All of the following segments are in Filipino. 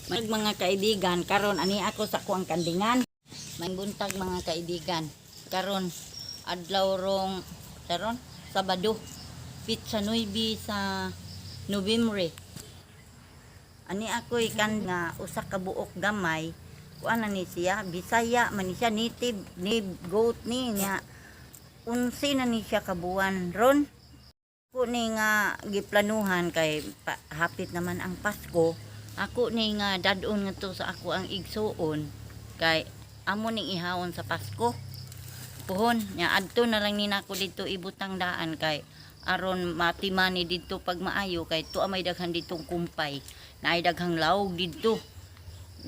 Mga kaibigan, karon ani ako sa kuang kandingan. May buntag mga kaibigan. Karon adlaw rong karon Sabado, Pizza 9 sa November. Ani ako ikan nga usa ka buok gamay. Kuan na ni siya, Bisaya man ni siya, native ni goat ni nya. Unsi na ni siya kabuan ron. Ako ni nga giplanuhan kay hapit naman ang Pasko. Ako ni nga dadon nga to sa ako ang igsuon kay amo ning ihawon sa Pasko. Puhon nya adto na lang ni nako dito ibutang daan kay aron matimani dito pag maayo kay tuwa may daghan ditong kumpay na ay daghang lawog dito.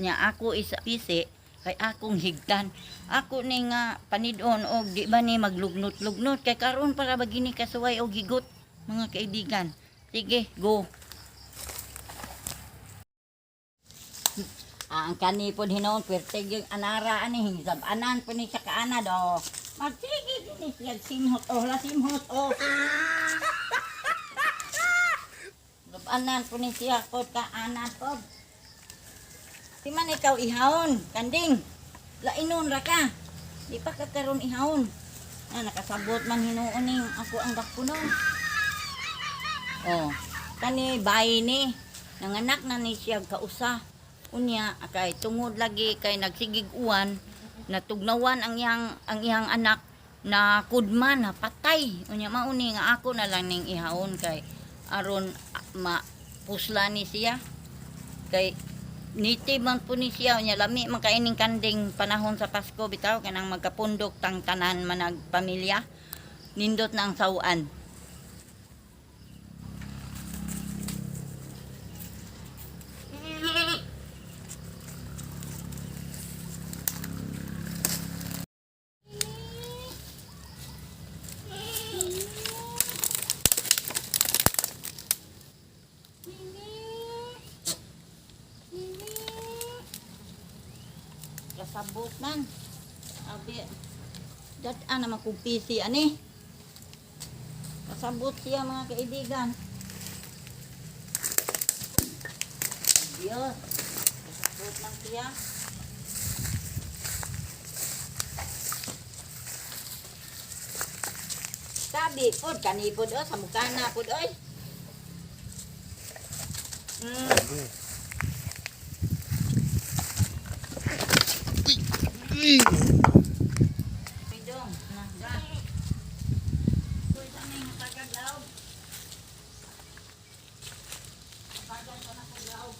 Nya ako isa pisi kay akong higdan. Ako ni nga panidon og di ba ni maglugnot-lugnot kay karon para bagini kasuway og higot mga kaibigan. Sige, go. Ang kani po hinon pertig yung anara ani hisab anan po ni siya kaana do. Magsige din siya simhot la simhot anan po ni siya ko kaana po. Di man ikaw ihawon, kanding. Lainon ra ka. Di pa ka karon ihawon. Nakasabot man hinuon ning ako ang bakpunon. Kani bayi ni nanganak na ni siya kausa. Unya kay tungod lagi kay nagsigig uwan natugnawan ang iyang anak na kudman na patay. Unya mauni nga ako na lang ning ihawon kay aron mapusla ni siya kay native man po ni siya. Unya lami man kaining kanding panahon sa Pasko bitaw kanang magkapundok tang tanan man nagpamilya nindot na ang sawan. Kasabot man. Abi. Dad-an naman kong PC ani. Kasabot siya mga kaibigan. Diyos. Kasabot lang siya. Sabi po, kanipod o, sa mukha na po oy. Pidong, ga. Kuy sa may tagaglaw. Pagan ko na kaglaw.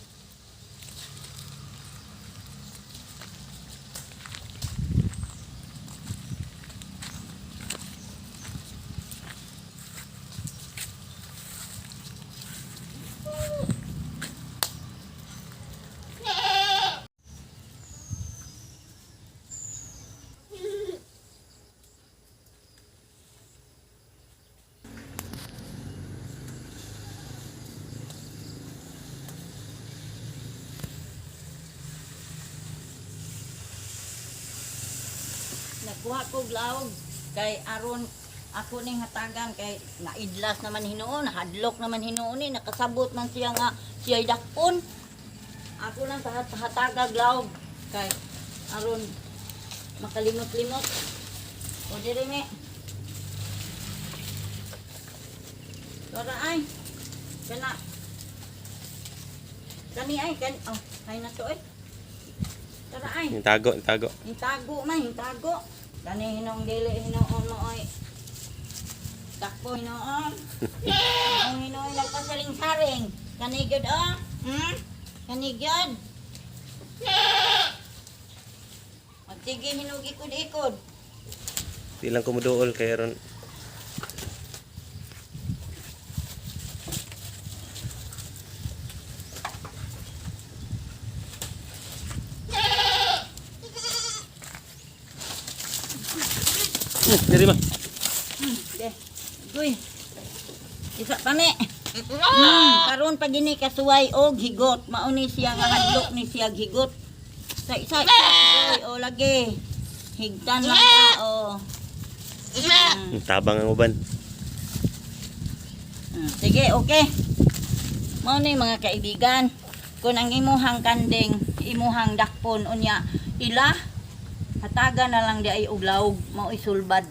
Nakuha ko glawg kay aron ako ning hatagan kay naidlas naman hinuon, hadlok naman hinuon ni nakasabot man siya nga siya'y dakpon. Ako lang hatagag glawg kay aron makalimot-limot. O diri mi. Tora ay. Kana. Kani ay kan hay na to ay. Tora ay. Tago. Hintago man, hintago. Kani hinong dili hinoon mo oy. Takpo hinoon. Ang hinoon nagpasaring-saring. Kani gyud Kani gyud. Magsige hinog ikod-ikod. Di lang kumuduol kay ron. Diri ma. De. Guy. Isa pa mi. Karon pag gini kasuway og higot, mauni siya nga hadlok ni siya higot. Sa isa o lagi. Higtan lang ka Tabang ang uban. Sige, okay. Mao ni mga kaibigan. Kung ang imuhang kanding, imuhang dakpon unya ila hatagan na lang di ay uglaw mao isulbad.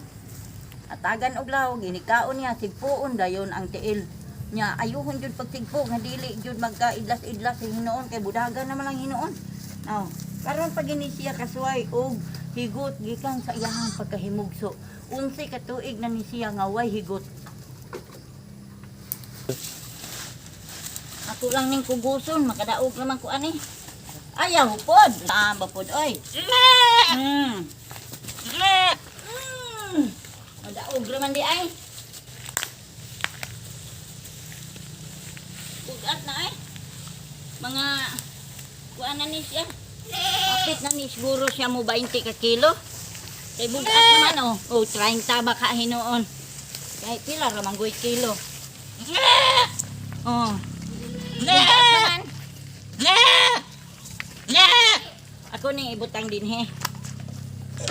Hatagan uglaw ginikaon niya sigpuon dayon ang tiil. Nya ayuhon jud pagsigpo nga dili jud magkaidlas-idlas sa hinuon kay budagan naman lang hinuon. Now, karon pag ini siya kasuway og higot gikan sa iyahang pagkahimugso. Unsi ka tuig na ni siya nga way higot. Ako lang ning kuguson, makadaog naman ko ani. Ayaw pod. Tama pod oy. Madaog naman di ay. Ugat na ay. Mga kuan na ni siya. Kapit na ni siguro siya mo 20 ka kilo. Kay bugat naman oh. Oh 30 baka hinuon. Kay pila ra manggoy kilo. Oh. Bugat naman. Ako ning ibutang din he.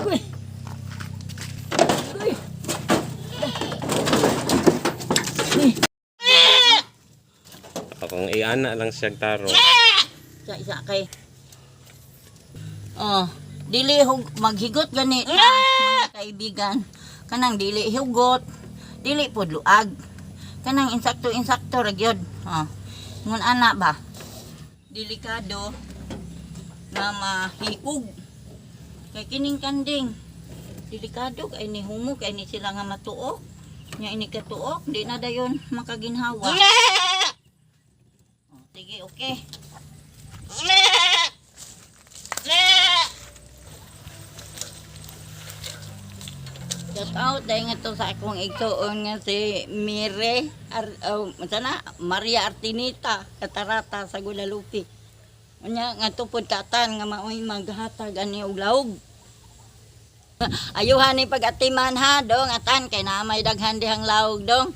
Uy. Uy. Akong iana lang siya taro. Isa kay. Oh, dili maghigot gani mga kaibigan. Kanang dili hugot, dili pod luag. Kanang insakto ra gyud. Oh. Ngun ana ba? Delikado na mahikog. Kay kining kanding delikado kay ni humog kay ni sila nga matuok. Nya ini katuok, di na dayon makaginhawa. Oh, sige, okay. Shout out dahil nga to sa akong igsoon nga si Maria Artinita Katarata sa Guadalupe. Unya nga tupod katan nga maoy maghatag ani og laog. Ayuhan ni pag-atiman ha dong atan kay na may daghan dihang laog dong.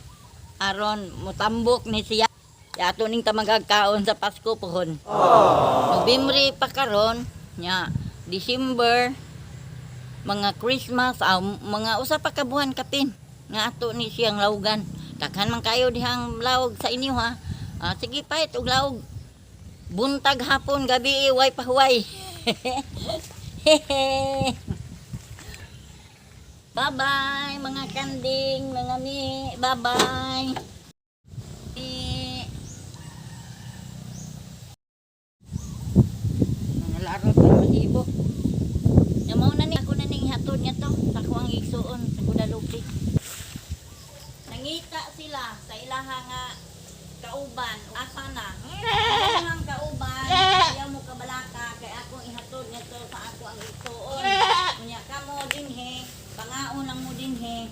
Aron mutambok ni siya. Ato ning tamagagkaon sa Pasko pohon. November pa karon nya December mga Christmas mga usa pa ka buwan kapin nga ato ni siyang lawgan. Daghan man kayo dihang lawg sa inyo ha. Sige pait og lawg. Buntag hapon gabi way pahuway. Bye-bye mga kanding, mga mi. Bye-bye. Mga laro pa masibo. Namaw na ni ako na ning hatod niya to sa kuang igsuon sa Guadalupe. Nangita sila sa ilaha nga kauban. Asa na? Ang kauban. Ayaw mo kabalaka kay akong ihatod niya to sa ako ang igsuon. Unya kamo dinhi. Pangaon lang mo din he.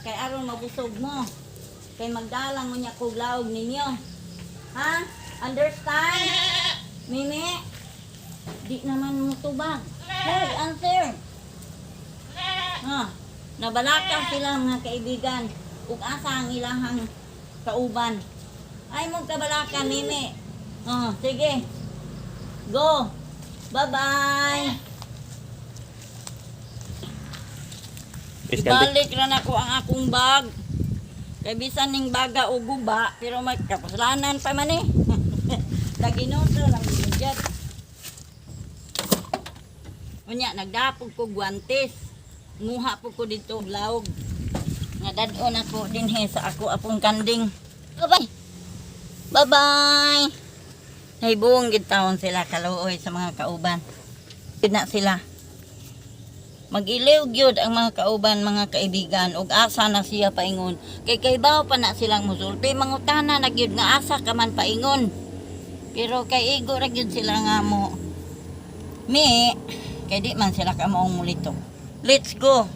Kay aron mabusog mo. Kay magdalang mo niya kuglaog ninyo. Ha? Understand? Mimi? Di naman mo tubag. Hey, answer. Ha? Nabalaka sila mga kaibigan. Ug asa ang ilahang kauban. Ay mo kabalaka, Mimi. Sige. Go. Bye-bye. Ibalik ra nako ang akong bag. Kay bisan ning baga o guba, pero may kapaslanan pa man eh. Naginoto lang gyud. Unya nagdapog ko guantes. Nguha po ko dito laog. Nga dadon ako dinhi sa ako apong kanding. Bye-bye. Bye-bye. Nahibuong gid taon sila kaluoy sa mga kauban. Gid na sila. Mag-iliw gyud ang mga kauban, mga kaibigan, ug asa na siya paingon. Kay kaybaw pa na silang musulti, mangutana na gyud nga asa ka man paingon. Pero kay igo ra gyud sila nga mo. Kay di man sila ka maong mulito. Let's go.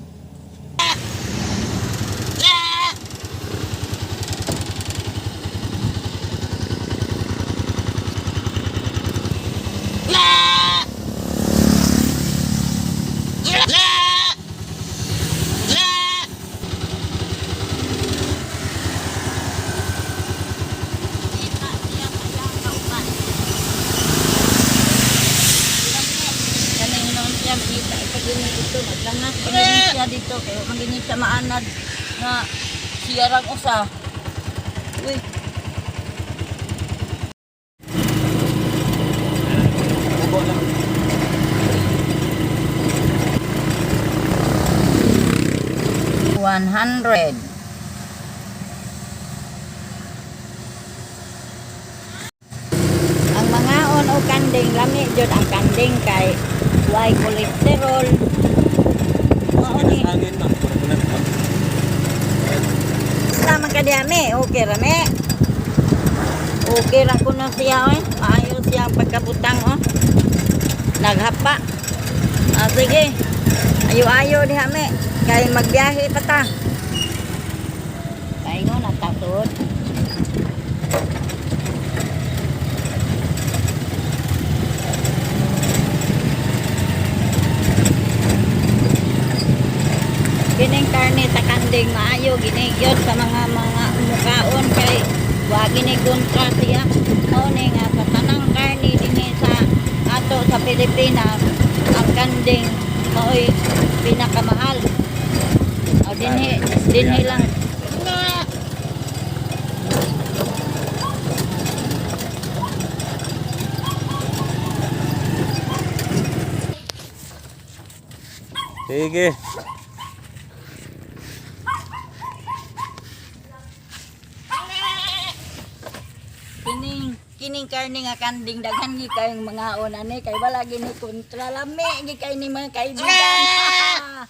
Siya dito kaya magini siya maanad na siya rang usa. Uy. 100. Ang mga o kanding, lami jud ang kanding kay way cholesterol. Mao ni. Hangin na. Sama ka diami, okay ra me. Okay ra kuno siya oy. Maayo siya ang pagkabutang oh. Naghapa. Sige. Ayo-ayo diha me. Kay magbiyahe pa ta. Kay no natatod. Gining karne sa kanding maayo ginigyod sa mga mukaon kay wa gini kontra siya. Mao ni nga sa tanang karne dinhi sa ato sa Pilipinas ang kanding mao'y pinakamahal. O dinhi lang. Sige. Kining karne nga kanding daghan gi kayong mga onani kay wala gini kontra lami gi kay ni mga kaibigan.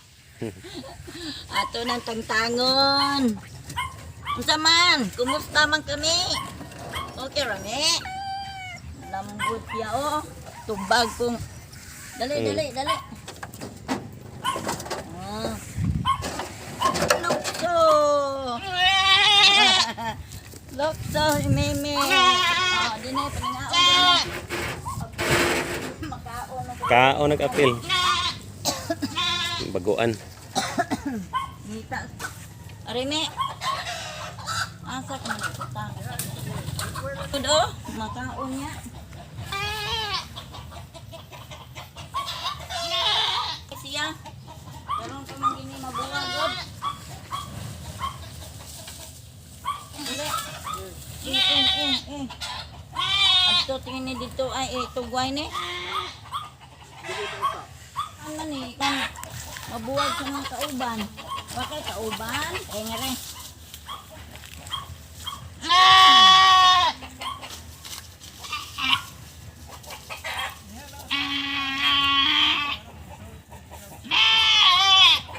Ato nang tangtangon. Unsa man? Kumusta man kami? Okay ra me? Lambot ya oh. Tubag kong dali. Oh. Lukso. Lukso, meme. Oh, dinay paningaon. Makaon. Kaon nag-apil. Baguan. Nita. Arime. Asa ka man utang. Tudo, makaon niya. Siya. Karon pa man gini mabuwag. Dili. Adto tingin ni dito ay tugway ni. Ano ni kan mabuwag sa mga kauban. Bakit kauban? Nga rin.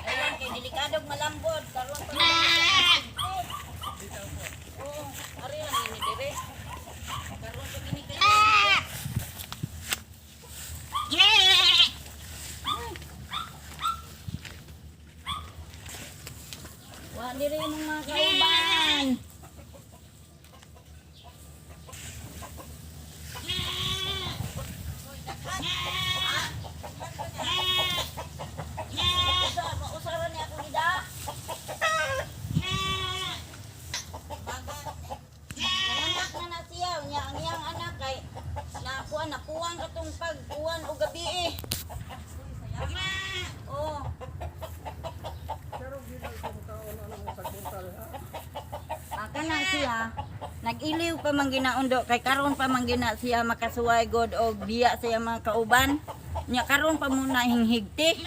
Ayun kay delikadog malambot karon pa. Oh, ari lang ni dire. Karon pa gini kay. Wa dire yung mga kauban. Mausaran niya ako gida. Nanganak na siya. Ang iyang anak kay napuwang katong pagkuhan o gabi eh. Oh. Aka na siya. Nag-iliw pa man ginaundo kay karon pa man gina siya makasuway god og biya siya mga kauban. Nya karon pa muna hinghigti.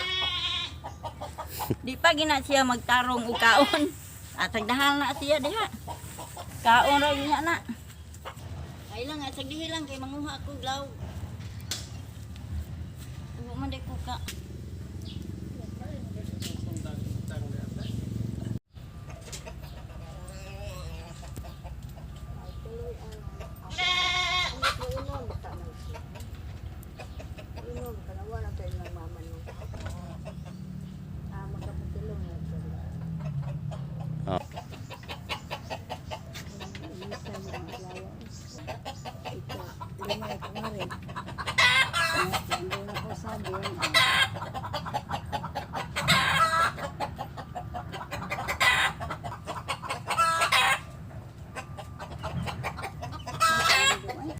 Di pa gina siya magtarong og kaon. At sagdahal na siya diha. Kaon ra niya na. Ay lang sagdihi lang kay manguha ako glaw. Uwa man day ko ka.